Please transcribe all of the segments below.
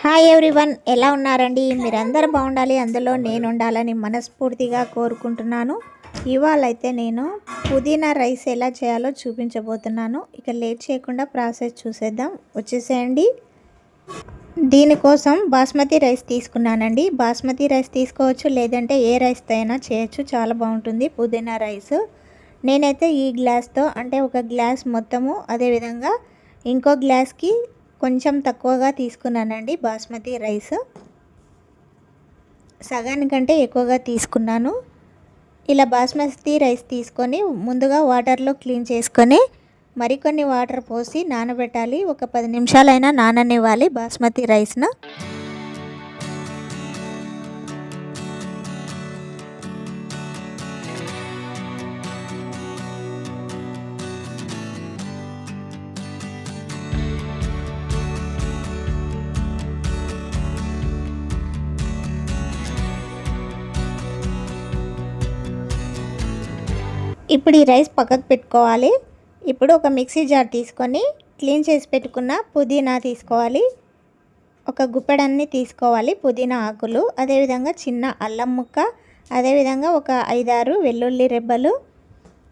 Hi everyone, ఎలా ఉన్నారండి? మీరందరూ బాగుండాలి, అందులో నేను ఉండాలని మనస్ఫూర్తిగా కోరుకుంటున్నాను. ఇవాళ అయితే నేను పుదీనా రైస్ ఎలా చేయాలో చూపించబోతున్నాను. ఇక లేట్ చేయకుండా ప్రాసెస్ చూసేద్దాం, వచ్చేసేయండి. దీనికోసం బాస్మతి రైస్ తీసుకున్నానండి. బాస్మతి రైస్ తీసుకోవచ్చు, లేదంటే ఏ రైస్తో అయినా చేయొచ్చు, చాలా బాగుంటుంది పుదీనా రైస్. నేనైతే ఈ గ్లాస్తో అంటే ఒక గ్లాస్ మొత్తము, అదేవిధంగా ఇంకో గ్లాస్కి కొంచెం తక్కువగా తీసుకున్నానండి. బాస్మతి రైస్ సగానికంటే ఎక్కువగా తీసుకున్నాను. ఇలా బాస్మతి రైస్ తీసుకొని ముందుగా వాటర్లో క్లీన్ చేసుకొని మరికొన్ని వాటర్ పోసి నానబెట్టాలి. ఒక 10 నిమిషాలైనా నాననివ్వాలి బాస్మతి రైస్ను. ఇప్పుడు ఈ రైస్ పక్కకు పెట్టుకోవాలి. ఇప్పుడు ఒక మిక్సీ జార్ తీసుకొని క్లీన్ చేసి పెట్టుకున్న పుదీనా తీసుకోవాలి. ఒక గుప్పెడన్ని తీసుకోవాలి పుదీనా ఆకులు, అదేవిధంగా చిన్న అల్లం ముక్క, అదేవిధంగా ఒక 5-6 వెల్లుల్లి రెబ్బలు,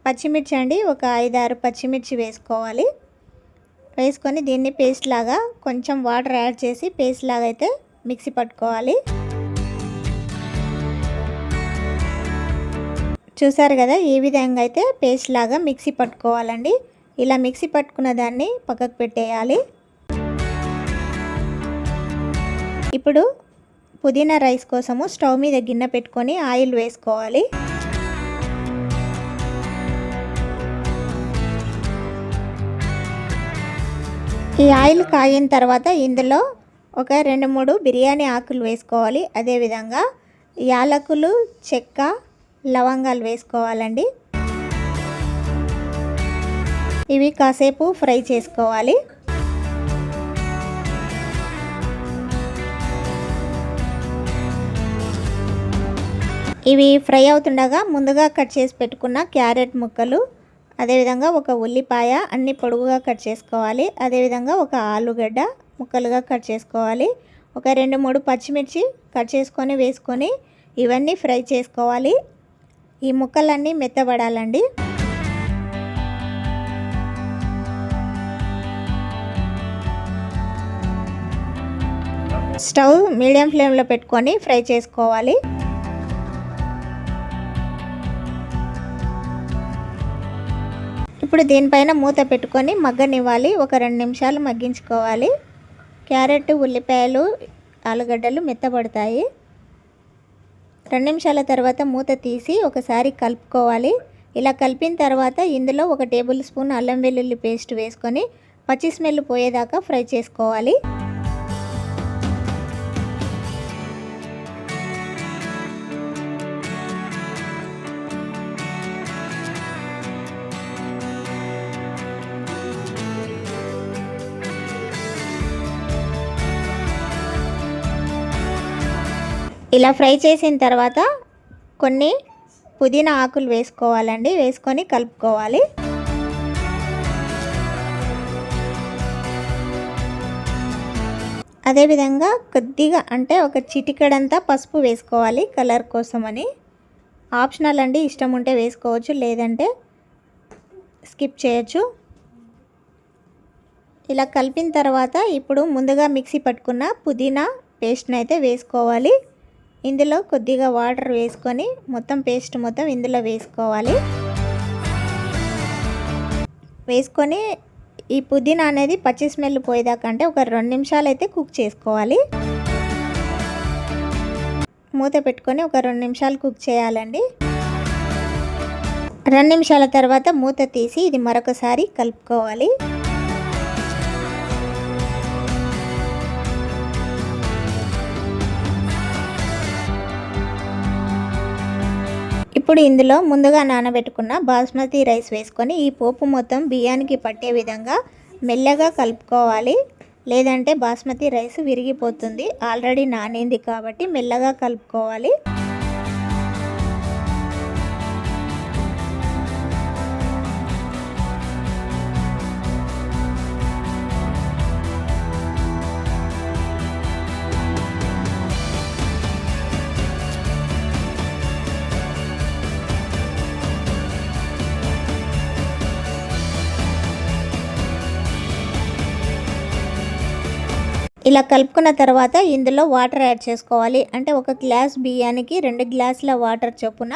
పచ్చిమిర్చి అండి, ఒక 5-6 పచ్చిమిర్చి వేసుకోవాలి. వేసుకొని దీన్ని పేస్ట్ లాగా కొంచెం వాటర్ యాడ్ చేసి పేస్ట్ లాగా అయితే మిక్సీ పట్టుకోవాలి. చూసారు కదా, ఈ విధంగా అయితే పేస్ట్ లాగా మిక్సీ పట్టుకోవాలండి. ఇలా మిక్సీ పట్టుకున్న దాన్ని పక్కకు పెట్టేయాలి. ఇప్పుడు పుదీనా రైస్ కోసము స్టవ్ మీద గిన్నె పెట్టుకొని ఆయిల్ వేసుకోవాలి. ఈ ఆయిల్ కాగిన తర్వాత ఇందులో ఒక 2-3 బిర్యానీ ఆకులు వేసుకోవాలి. అదేవిధంగా యాలకులు, చెక్క, లవంగాలు వేసుకోవాలండి. ఇవి కాసేపు ఫ్రై చేసుకోవాలి. ఇవి ఫ్రై అవుతుండగా ముందుగా కట్ చేసి పెట్టుకున్న క్యారెట్ ముక్కలు, అదేవిధంగా ఒక ఉల్లిపాయ అన్ని పొడుగుగా కట్ చేసుకోవాలి. అదేవిధంగా ఒక ఆలుగడ్డ ముక్కలుగా కట్ చేసుకోవాలి. ఒక 2-3 పచ్చిమిర్చి కట్ చేసుకొని వేసుకొని ఇవన్నీ ఫ్రై చేసుకోవాలి. ఈ ముక్కలన్నీ మెత్తబడాలండి. స్టవ్ మీడియం ఫ్లేమ్లో పెట్టుకొని ఫ్రై చేసుకోవాలి. ఇప్పుడు దీనిపైన మూత పెట్టుకొని మగ్గనివ్వాలి. ఒక 2 నిమిషాలు మగ్గించుకోవాలి. క్యారెట్, ఉల్లిపాయలు, ఆలుగడ్డలు మెత్తబడతాయి. 2 నిమిషాల తర్వాత మూత తీసి ఒకసారి కలుపుకోవాలి. ఇలా కలిపిన తర్వాత ఇందులో ఒక టేబుల్ స్పూన్ అల్లం వెల్లుల్లి పేస్ట్ వేసుకొని పచ్చి స్మెల్ పోయేదాకా ఫ్రై చేసుకోవాలి. ఇలా ఫ్రై చేసిన తర్వాత కొన్ని పుదీనా ఆకులు వేసుకోవాలండి. వేసుకొని కలుపుకోవాలి. అదేవిధంగా కొద్దిగా అంటే ఒక చిటికెడంతా పసుపు వేసుకోవాలి కలర్ కోసమని. ఆప్షనల్ అండి, ఇష్టం ఉంటే వేసుకోవచ్చు, లేదంటే స్కిప్ చేయొచ్చు. ఇలా కలిపిన తర్వాత ఇప్పుడు ముందుగా మిక్సీ పట్టుకున్న పుదీనా పేస్ట్ని అయితే వేసుకోవాలి. ఇందులో కొద్దిగా వాటర్ వేసుకొని మొత్తం పేస్ట్ మొత్తం ఇందులో వేసుకోవాలి. వేసుకొని ఈ పుదీనా అనేది పచ్చి స్మెల్ పోయేదాకా అంటే ఒక 2 నిమిషాలు అయితే కుక్ చేసుకోవాలి. మూత పెట్టుకొని ఒక 2 నిమిషాలు కుక్ చేయాలండి. 2 నిమిషాల తర్వాత మూత తీసి ఇది మరొకసారి కలుపుకోవాలి. ఇప్పుడు ఇందులో ముందుగా నానబెట్టుకున్న బాస్మతి రైస్ వేసుకొని ఈ పోపు మొత్తం బియ్యానికి పట్టే విధంగా మెల్లగా కలుపుకోవాలి. లేదంటే బాస్మతి రైస్ విరిగిపోతుంది. ఆల్రెడీ నానింది కాబట్టి మెల్లగా కలుపుకోవాలి. ఇలా కలుపుకున్న తర్వాత ఇందులో వాటర్ యాడ్ చేసుకోవాలి. అంటే ఒక గ్లాస్ బియ్యానికి 2 గ్లాసుల వాటర్ చొప్పున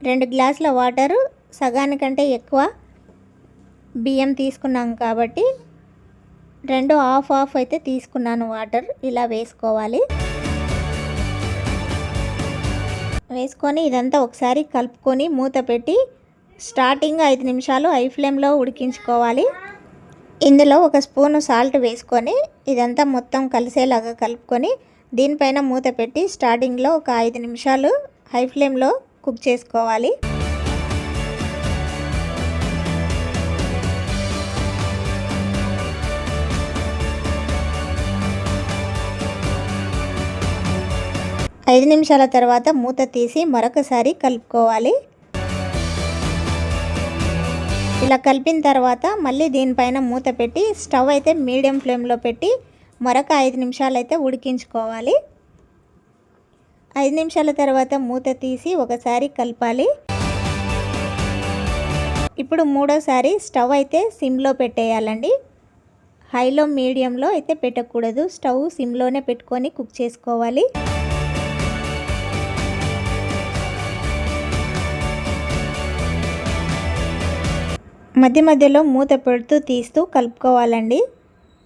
2 గ్లాసుల వాటరు సగానికంటే ఎక్కువ బియ్యం తీసుకున్నాం కాబట్టి 2 హాఫ్ అయితే తీసుకున్నాను వాటర్. ఇలా వేసుకోవాలి. వేసుకొని ఇదంతా ఒకసారి కలుపుకొని మూత పెట్టి స్టార్టింగ్ 5 నిమిషాలు హై ఫ్లేమ్లో ఉడికించుకోవాలి. ఇందులో ఒక స్పూను సాల్ట్ వేసుకొని ఇదంతా మొత్తం కలిసేలాగా కలుపుకొని దీనిపైన మూత పెట్టి స్టార్టింగ్లో ఒక 5 నిమిషాలు హై ఫ్లేమ్లో కుక్ చేసుకోవాలి. ఐదు నిమిషాల తర్వాత మూత తీసి మరొకసారి కలుపుకోవాలి. ఇలా కలిపిన తర్వాత మళ్ళీ దీనిపైన మూత పెట్టి స్టవ్ అయితే మీడియం ఫ్లేమ్లో పెట్టి మరొక 5 నిమిషాలు అయితే ఉడికించుకోవాలి. 5 నిమిషాల తర్వాత మూత తీసి ఒకసారి కలపాలి. ఇప్పుడు మూడోసారి స్టవ్ అయితే సిమ్లో పెట్టేయాలండి. హైలో మీడియంలో అయితే పెట్టకూడదు. స్టవ్ సిమ్లోనే పెట్టుకొని కుక్ చేసుకోవాలి. మధ్య మధ్యలో మూత పెడుతూ తీస్తూ కలుపుకోవాలండి.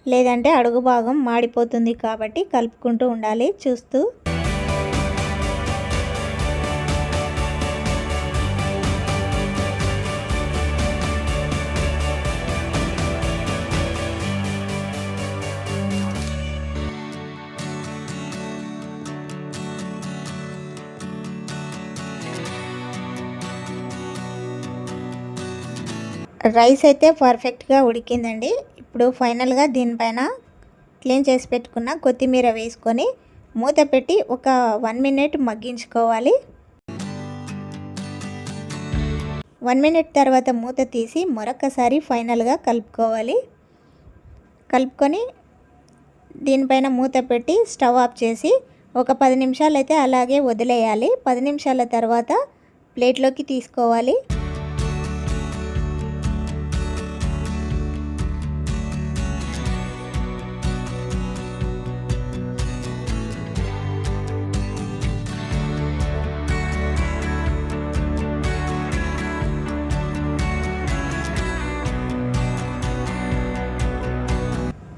లేదంటే అడుగు భాగం మాడిపోతుంది కాబట్టి కలుపుకుంటూ ఉండాలి చూస్తూ. రైస్ అయితే పర్ఫెక్ట్గా ఉడికిందండి. ఇప్పుడు ఫైనల్గా దీనిపైన క్లీన్ చేసి పెట్టుకున్న కొత్తిమీర వేసుకొని మూత పెట్టి ఒక 1 మినిట్ మగ్గించుకోవాలి. 1 మినిట్ తర్వాత మూత తీసి మరొకసారి ఫైనల్గా కలుపుకోవాలి. కలుపుకొని దీనిపైన మూత పెట్టి స్టవ్ ఆఫ్ చేసి ఒక 10 నిమిషాలు అయితే అలాగే వదిలేయాలి. 10 నిమిషాల తర్వాత ప్లేట్లోకి తీసుకోవాలి.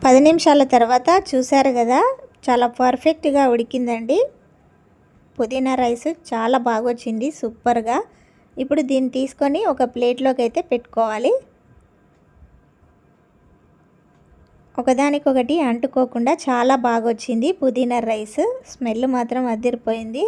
పది నిమిషాల తర్వాత చూసారు కదా, చాలా పర్ఫెక్ట్గా ఉడికిందండి. పుదీనా రైస్ చాలా బాగా వచ్చింది, సూపర్గా. ఇప్పుడు దీన్ని తీసుకొని ఒక ప్లేట్లోకి అయితే పెట్టుకోవాలి. ఒకదానికొకటి అంటుకోకుండా చాలా బాగా వచ్చింది పుదీనా రైస్. స్మెల్ మాత్రం అదిరిపోయింది.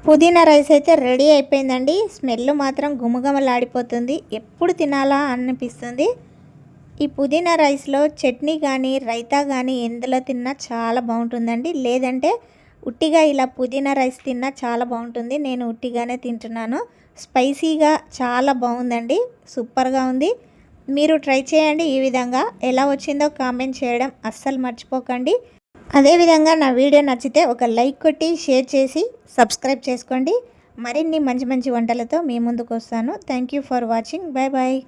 పుదీనా రైస్ అయితే రెడీ అయిపోయిందండి. స్మెల్ మాత్రం గుమగుమలాడిపోతుంది, ఎప్పుడు తినాలా అనిపిస్తుంది. ఈ పుదీనా రైస్లో చట్నీ కానీ రైతా కానీ ఎందులో తిన్నా చాలా బాగుంటుందండి. లేదంటే ఉట్టిగా ఇలా పుదీనా రైస్ తిన్నా చాలా బాగుంటుంది. నేను ఉట్టిగానే తింటున్నాను. స్పైసీగా చాలా బాగుందండి, సూపర్గా ఉంది. మీరు ట్రై చేయండి. ఈ విధంగా ఎలా వచ్చిందో కామెంట్ చేయడం అస్సలు మర్చిపోకండి. అదేవిధంగా నా వీడియో నచ్చితే ఒక లైక్ కొట్టి షేర్ చేసి సబ్స్క్రైబ్ చేసుకోండి. మరిన్ని మంచి మంచి వంటలతో మీ ముందుకు వస్తాను. Thank you for watching. Bye bye.